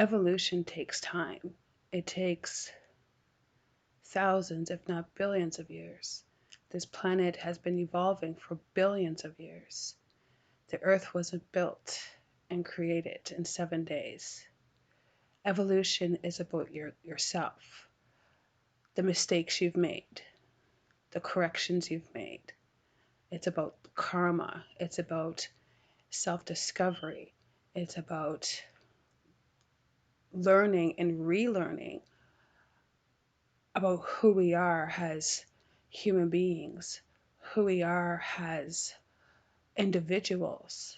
Evolution takes time. It takes thousands, if not billions of years. This planet has been evolving for billions of years. The earth wasn't built and created in 7 days. Evolution is about yourself, the mistakes you've made, the corrections you've made. It's about karma. It's about self discovery. It's about learning and relearning about who we are as human beings, who we are as individuals.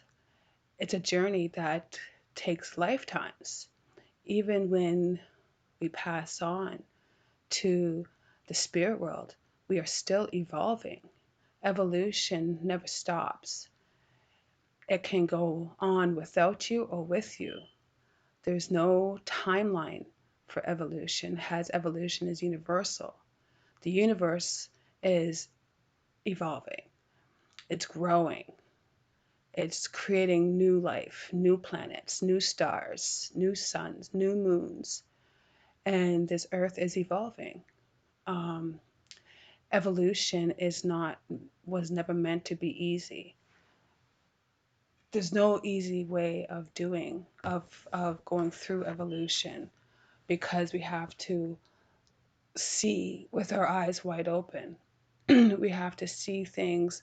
It's a journey that takes lifetimes. Even when we pass on to the spirit world, we are still evolving. Evolution never stops. It can go on without you or with you. There's no timeline for evolution, as evolution is universal. The universe is evolving, it's growing, it's creating new life, new planets, new stars, new suns, new moons, and this earth is evolving. Um, Evolution is not was never meant to be easy. There's no easy way of going through evolution because we have to see with our eyes wide open. We have to see things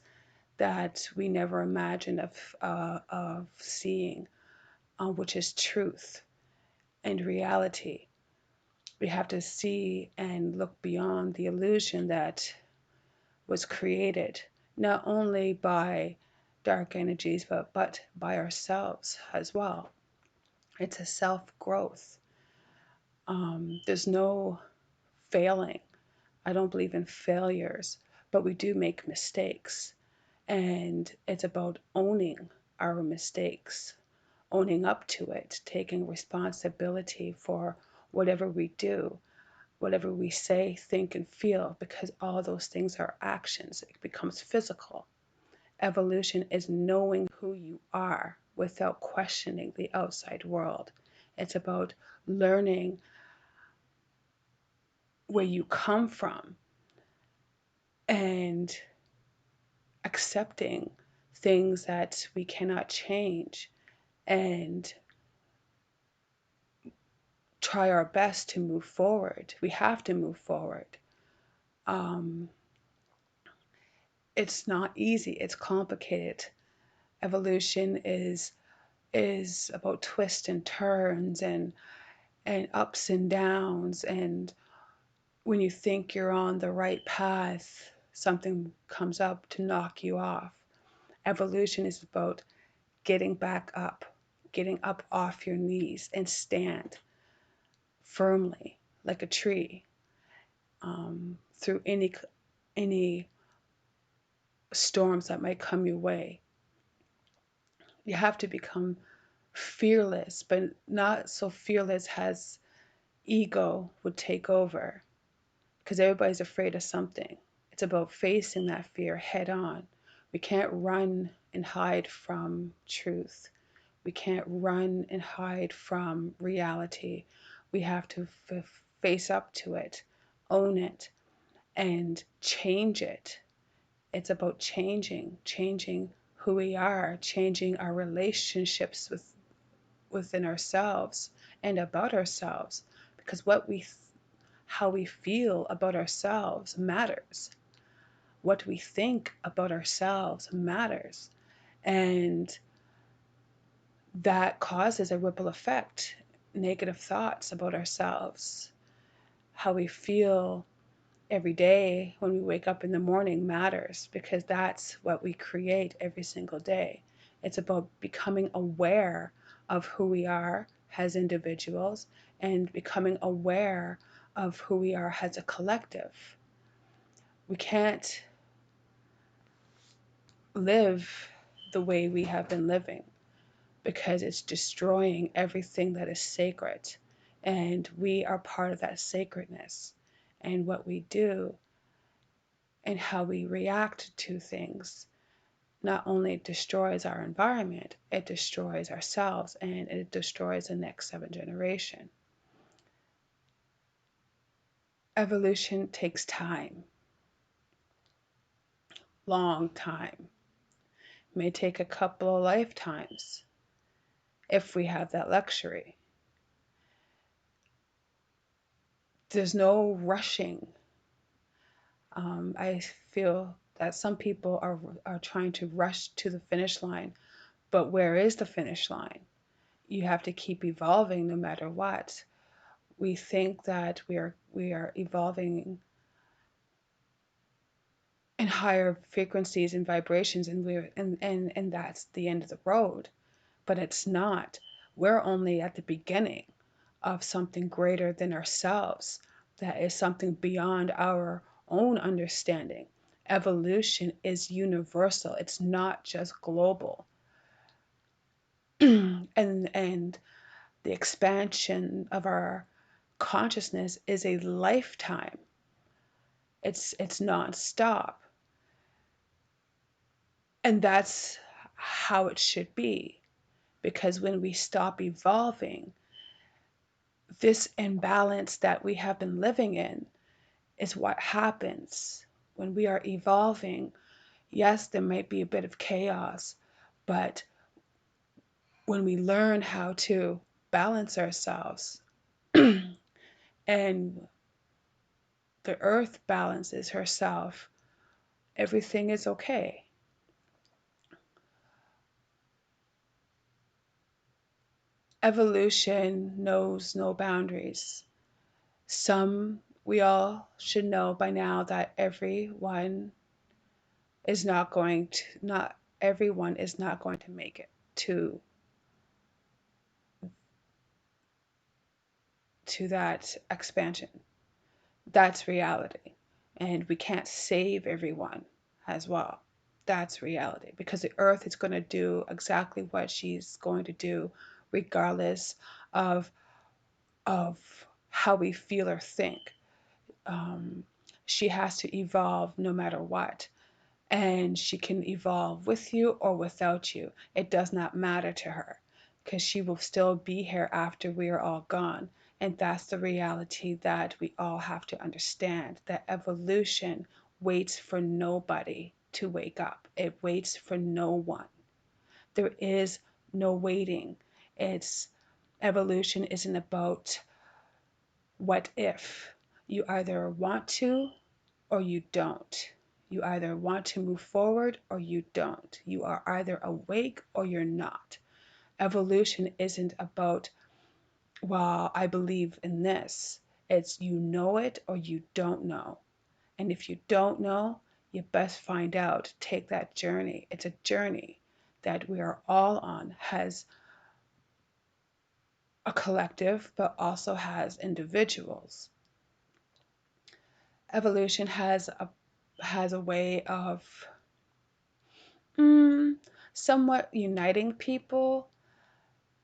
that we never imagined of seeing, which is truth and reality. We have to see and look beyond the illusion that was created not only by dark energies but by ourselves as well. It's a self growth. There's no failing. I don't believe in failures, but we do make mistakes. And it's about owning our mistakes, owning up to it, taking responsibility for whatever we do, whatever we say, think, and feel, because all those things are actions. It becomes physical. Evolution is knowing who you are without questioning the outside world. It's about learning where you come from and accepting things that we cannot change and try our best to move forward. We have to move forward. Um, it's not easy. It's complicated. Evolution is about twists and turns and ups and downs. And when you think you're on the right path, something comes up to knock you off. Evolution is about getting back up, getting up off your knees and stand firmly like a tree through any storms that might come your way. You have to become fearless, but not so fearless as ego would take over, because everybody's afraid of something. It's about facing that fear head on. We can't run and hide from truth. We can't run and hide from reality. We have to face up to it, own it, and change it. It's about changing who we are, changing our relationships within ourselves and about ourselves, because how we feel about ourselves matters. What we think about ourselves matters. And that causes a ripple effect. Negative thoughts about ourselves, how we feel every day when we wake up in the morning matters, because that's what we create every single day. It's about becoming aware of who we are as individuals and becoming aware of who we are as a collective. We can't live the way we have been living because it's destroying everything that is sacred. And we are part of that sacredness. And what we do and how we react to things not only destroys our environment, it destroys ourselves and it destroys the next 7 generation. Evolution takes time, long time. It may take a couple of lifetimes if we have that luxury. There's no rushing. I feel that some people are trying to rush to the finish line, but where is the finish line? You have to keep evolving no matter what. We think that we are evolving in higher frequencies and vibrations, and that's the end of the road, but it's not. We're only at the beginning of something greater than ourselves, that is something beyond our own understanding. Evolution is universal, it's not just global. And the expansion of our consciousness is a lifetime. It's non-stop. And that's how it should be. Because when we stop evolving, this imbalance that we have been living in is what happens when we are evolving. Yes, there might be a bit of chaos, but when we learn how to balance ourselves and the earth balances herself, everything is okay. Evolution knows no boundaries. We all should know by now that not everyone is not going to make it to that expansion. That's reality. And we can't save everyone as well. That's reality because the earth is going to do exactly what she's going to do regardless of of how we feel or think. Um, she has to evolve no matter what. And she can evolve with you or without you. It does not matter to her because she will still be here after we are all gone. And that's the reality that we all have to understand, that evolution waits for nobody to wake up. It waits for no one. There is no waiting. It's Evolution isn't about what if. You either want to or you don't. You either want to move forward or you don't. You are either awake or you're not. Evolution isn't about, well, I believe in this. It's you know it or you don't know. And if you don't know, you best find out. Take that journey. It's a journey that we are all on, has a collective, but also has individuals. Evolution has a way of mm, somewhat uniting people,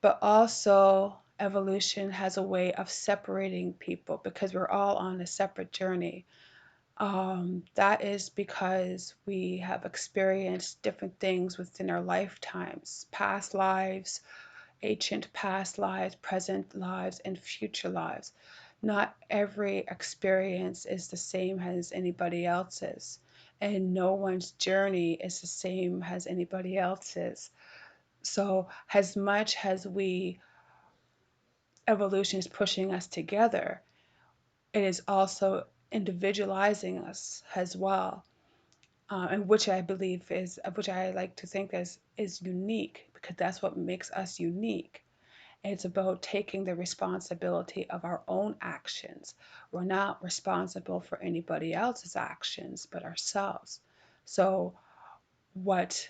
but also evolution has a way of separating people because we're all on a separate journey. That is because we have experienced different things within our lifetimes, past lives, ancient past lives, present lives, and future lives. Not every experience is the same as anybody else's, and no one's journey is the same as anybody else's. So, as much as evolution is pushing us together, it is also individualizing us as well, and which I like to think is unique because that's what makes us unique. It's about taking the responsibility of our own actions. We're not responsible for anybody else's actions but ourselves. So, what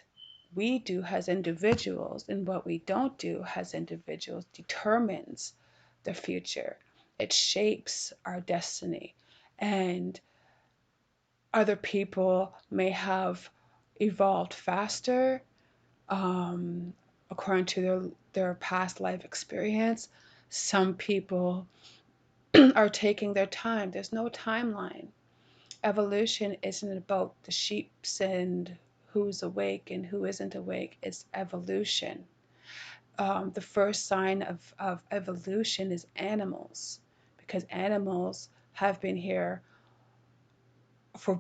we do as individuals and what we don't do as individuals determines the future. It shapes our destiny. And other people may have evolved faster um, according to their past life experience. Some people are taking their time. There's no timeline. Evolution isn't about the sheeps and who's awake and who isn't awake. It's evolution. The first sign of evolution is animals, because animals have been here for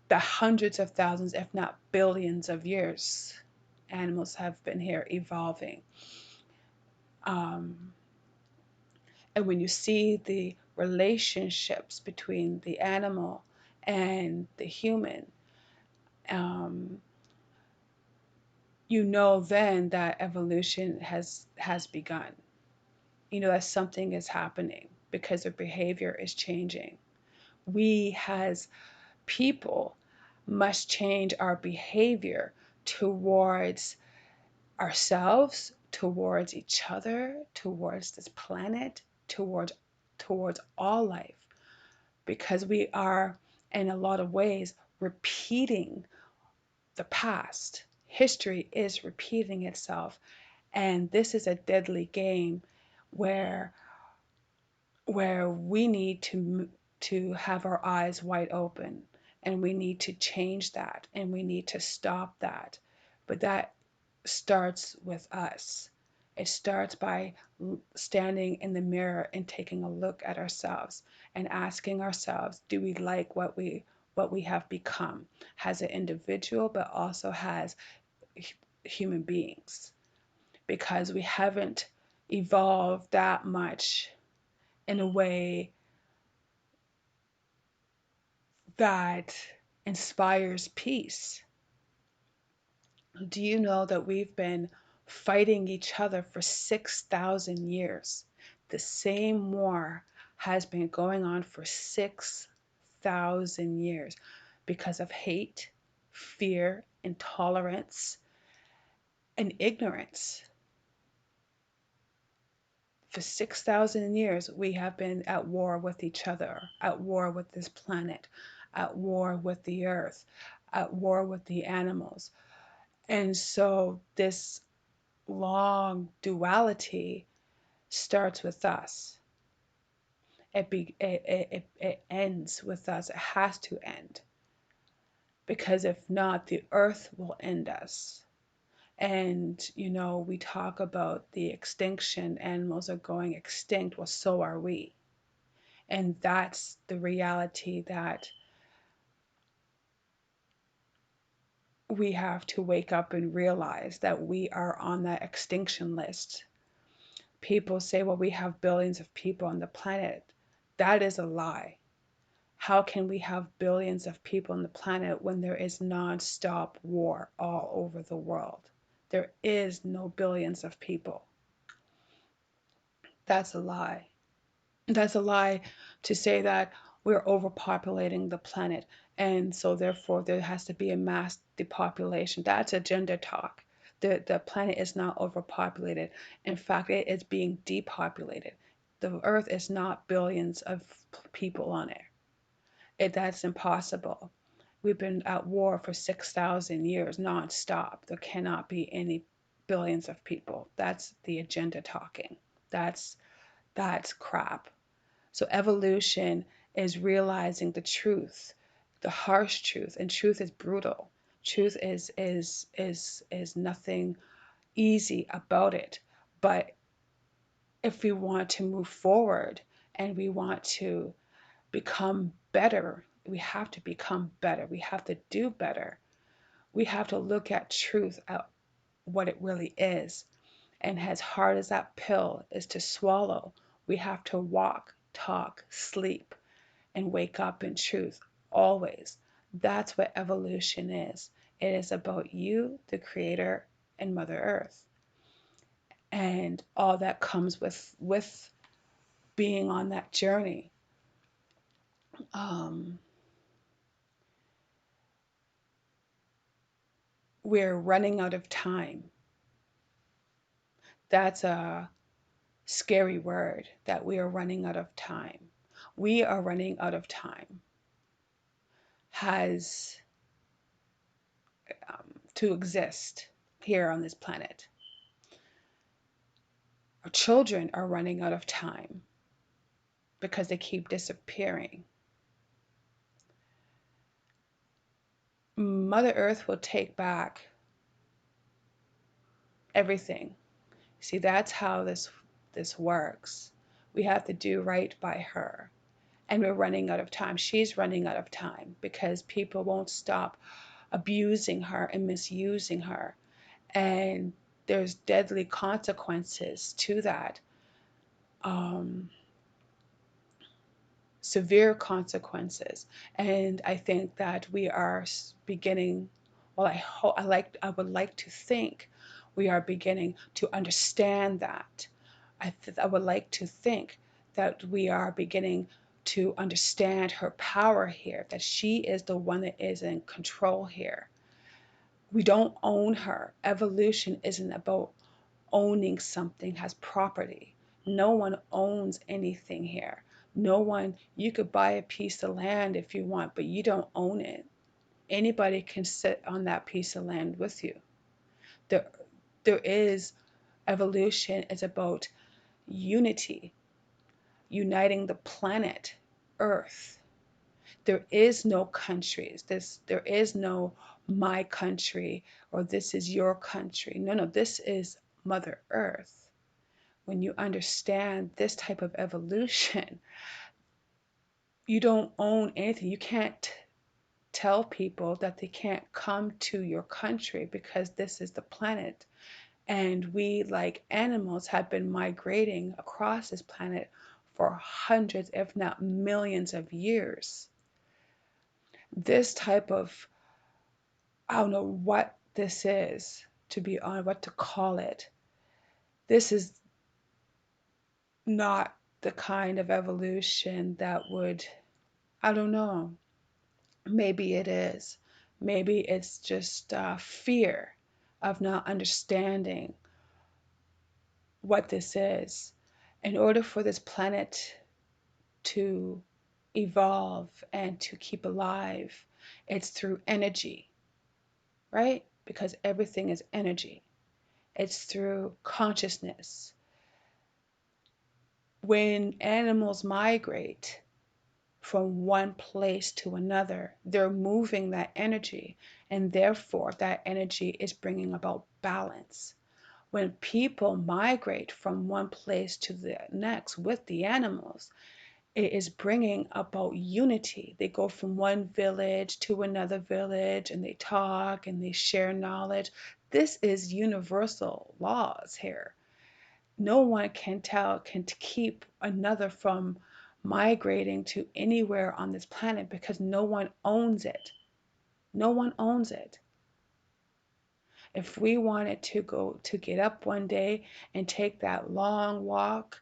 the hundreds of thousands, if not billions of years. Animals have been here evolving. Um, and when you see the relationships between the animal and the human, um, you know then that evolution has begun. You know that something is happening because their behavior is changing. We as people must change our behavior towards ourselves, towards each other, towards this planet, towards all life, because we are in a lot of ways repeating the past. History is repeating itself, and this is a deadly game where we need to have our eyes wide open, and we need to change that, and we need to stop that. But that starts with us. It starts by standing in the mirror and taking a look at ourselves and asking ourselves, do we like what we have become as an individual, but also as human beings? Because we haven't evolved that much in a way that inspires peace. Do you know that we've been fighting each other for 6,000 years? The same war has been going on for 6,000 years because of hate, fear, intolerance, and ignorance. For 6,000 years, we have been at war with each other, at war with this planet, at war with the earth, at war with the animals. And so this long duality starts with us. It ends with us. It has to end, because if not, the earth will end us. And we talk about the extinction, animals are going extinct. Well, so are we. And that's the reality that we have to wake up and realize, that we are on that extinction list. People say, well, we have billions of people on the planet. That is a lie. How can we have billions of people on the planet when there is non-stop war all over the world? There is no billions of people. That's a lie. That's a lie to say that we're overpopulating the planet, and so therefore there has to be a mass depopulation. That's agenda talk. The planet is not overpopulated. In fact, it is being depopulated. The earth is not billions of people on it. That's impossible. We've been at war for 6,000 years nonstop. There cannot be any billions of people. That's the agenda talking. That's crap. So evolution is realizing the truth, the harsh truth, and truth is brutal. Truth is nothing easy about it. But if we want to move forward and we want to become better, we have to become better. We have to do better. We have to look at truth, at what it really is. And as hard as that pill is to swallow, we have to walk, talk, sleep, and wake up in truth always. That's what evolution is. It is about you, the Creator, and Mother Earth, and all that comes with being on that journey. Um, we're running out of time. That's a scary word, that we are running out of time. We are running out of time. Has to exist here on this planet. Our children are running out of time because they keep disappearing. Mother Earth will take back everything. See, that's how this works. We have to do right by her. And we're running out of time. She's running out of time because people won't stop abusing her and misusing her. And there's deadly consequences to that. Um, Severe consequences. And I think that we are beginning, well, I would like to think we are beginning to understand that. I would like to think that we are beginning to understand her power here, that she is the one that is in control here. We don't own her. Evolution isn't about owning something as property. No one owns anything here. No one, you could buy a piece of land if you want, but you don't own it. Anybody can sit on that piece of land with you. There, there is evolution is about unity, uniting the planet Earth. There is no countries. There is no my country or this is your country. No, no, this is Mother Earth. When you understand this type of evolution, you don't own anything. You can't tell people that they can't come to your country because this is the planet. And we, like animals, have been migrating across this planet for hundreds, if not millions of years. This type of, I don't know what this is, to be honest, what to call it. This is not the kind of evolution that would, I don't know. Maybe it is. Maybe it's just fear of not understanding what this is. In order for this planet to evolve and to keep alive, it's through energy, right? Because everything is energy. It's through consciousness. When animals migrate, from one place to another. They're moving that energy, and therefore that energy is bringing about balance. When people migrate from one place to the next with the animals, it is bringing about unity. They go from one village to another village and they talk and they share knowledge. This is universal laws here. No one can keep another from migrating to anywhere on this planet because no one owns it. No one owns it. If we wanted to get up one day and take that long walk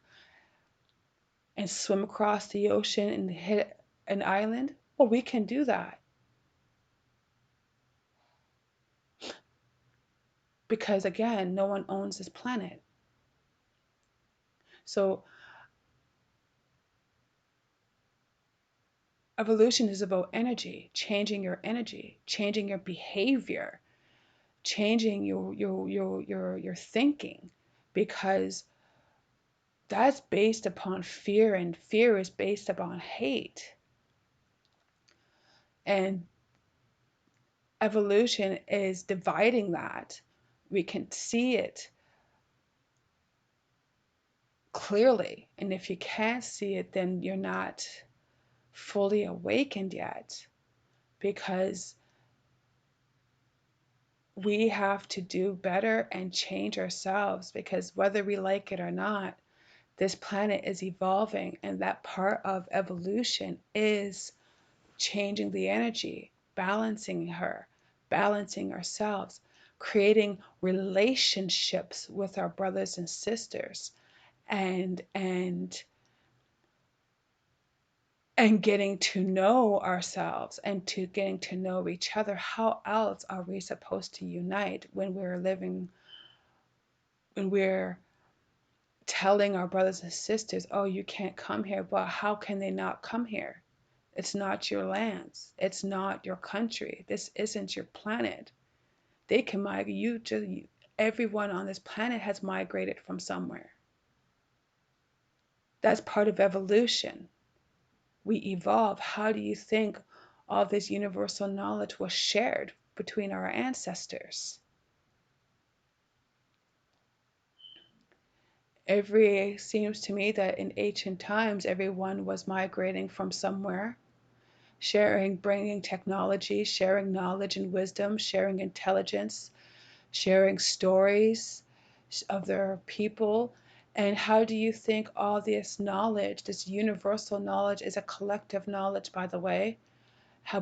and swim across the ocean and hit an island, well, we can do that because again, no one owns this planet. So evolution is about energy, changing your behavior, changing your thinking, because that's based upon fear, and fear is based upon hate. And evolution is dividing that. We can see it clearly, and if you can't see it, then you're not fully awakened yet, because we have to do better and change ourselves, because whether we like it or not, this planet is evolving, and that part of evolution is changing the energy, balancing her, balancing ourselves, creating relationships with our brothers and sisters, and and getting to know ourselves and to getting to know each other. How else are we supposed to unite when we're living, when we're telling our brothers and sisters, oh, you can't come here? But how can they not come here? It's not your lands. It's not your country. This isn't your planet. They can migrate. Everyone on this planet has migrated from somewhere. That's part of evolution. We evolve. How do you think all this universal knowledge was shared between our ancestors. Seems to me that in ancient times, everyone was migrating from somewhere, sharing, bringing technology, sharing knowledge and wisdom, sharing intelligence, sharing stories of their people. And how do you think all this knowledge, this universal knowledge, is a collective knowledge, by the way,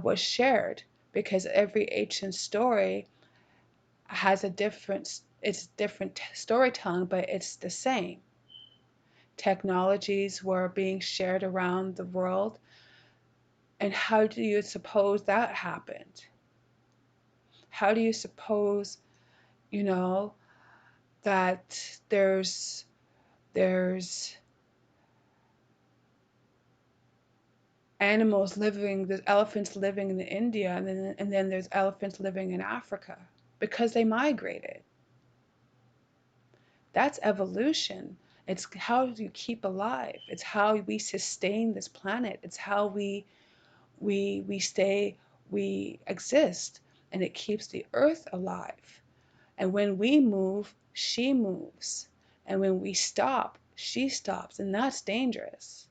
was shared? Because every ancient story has it's different storytelling, but it's the same. Technologies were being shared around the world. And how do you suppose that happened? How do you suppose, you know, that there's animals living, there's elephants living in India, and then there's elephants living in Africa because they migrated. That's evolution. It's how do you keep alive? It's how we sustain this planet. It's how we stay, we exist, and it keeps the earth alive. And when we move, she moves. And when we stop, she stops, and that's dangerous.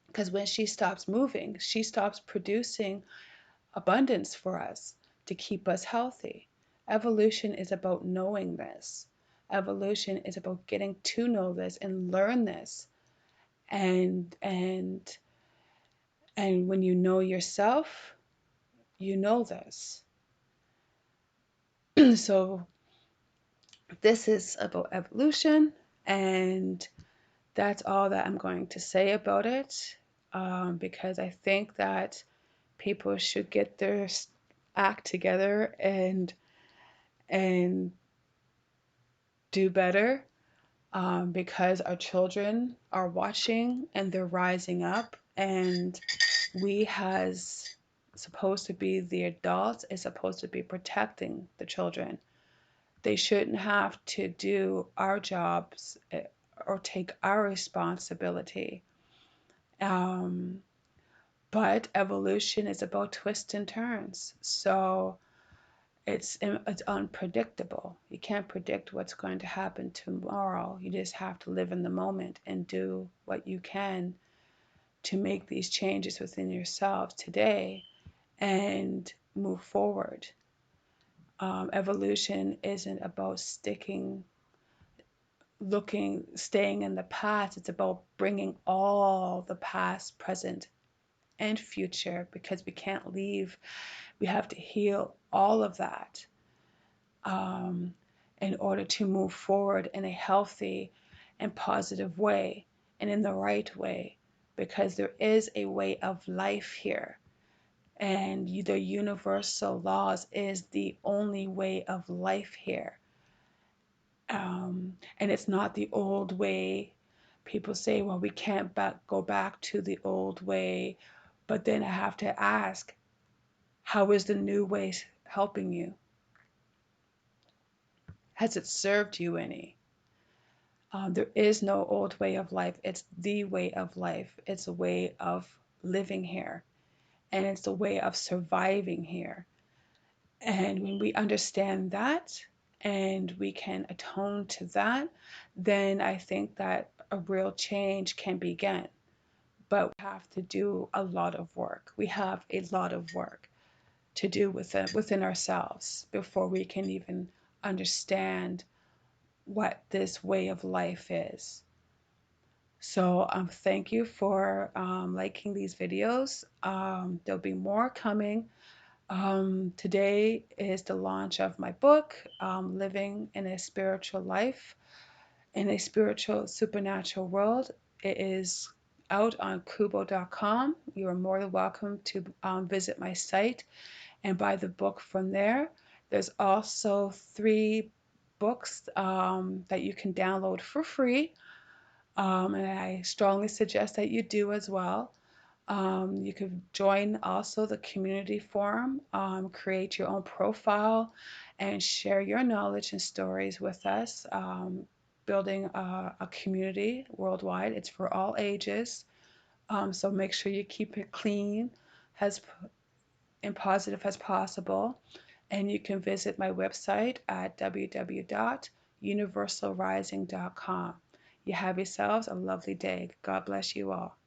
Because when she stops moving, she stops producing abundance for us to keep us healthy. Evolution is about knowing this. Evolution is about getting to know this and learn this. And and and when you know yourself, you know this. So this is about evolution, and that's all that I'm going to say about it, because I think that people should get their act together and do better, because our children are watching and they're rising up, and we has supposed to be the adults is supposed to be protecting the children. They shouldn't have to do our jobs, or take our responsibility. Um, but evolution is about twists and turns. So it's unpredictable. You can't predict what's going to happen tomorrow. You just have to live in the moment and do what you can to make these changes within yourself today and move forward. Evolution isn't about staying in the past. It's about bringing all the past, present, and future, because we can't leave. We have to heal all of that, um, in order to move forward in a healthy and positive way and in the right way, because there is a way of life here. And the universal laws is the only way of life here. And it's not the old way. People say, well, we can't go back to the old way. But then I have to ask, how is the new way helping you? Has it served you any? There is no old way of life. It's the way of life. It's a way of living here, and it's a way of surviving here. And when we understand that and we can atone to that, then I think that a real change can begin. But we have to do a lot of work. We have a lot of work to do within ourselves before we can even understand what this way of life is. So thank you for liking these videos. There'll be more coming. Today is the launch of my book, Living in a Spiritual Life in a Spiritual Supernatural World. It is out on Kubo.com. You are more than welcome to visit my site and buy the book from there. There's also 3 books that you can download for free, and I strongly suggest that you do as well. You could join also the community forum, create your own profile, and share your knowledge and stories with us, building a community worldwide. It's for all ages, so make sure you keep it clean as and positive as possible. And you can visit my website at www.universalrising.com. You have yourselves a lovely day. God bless you all.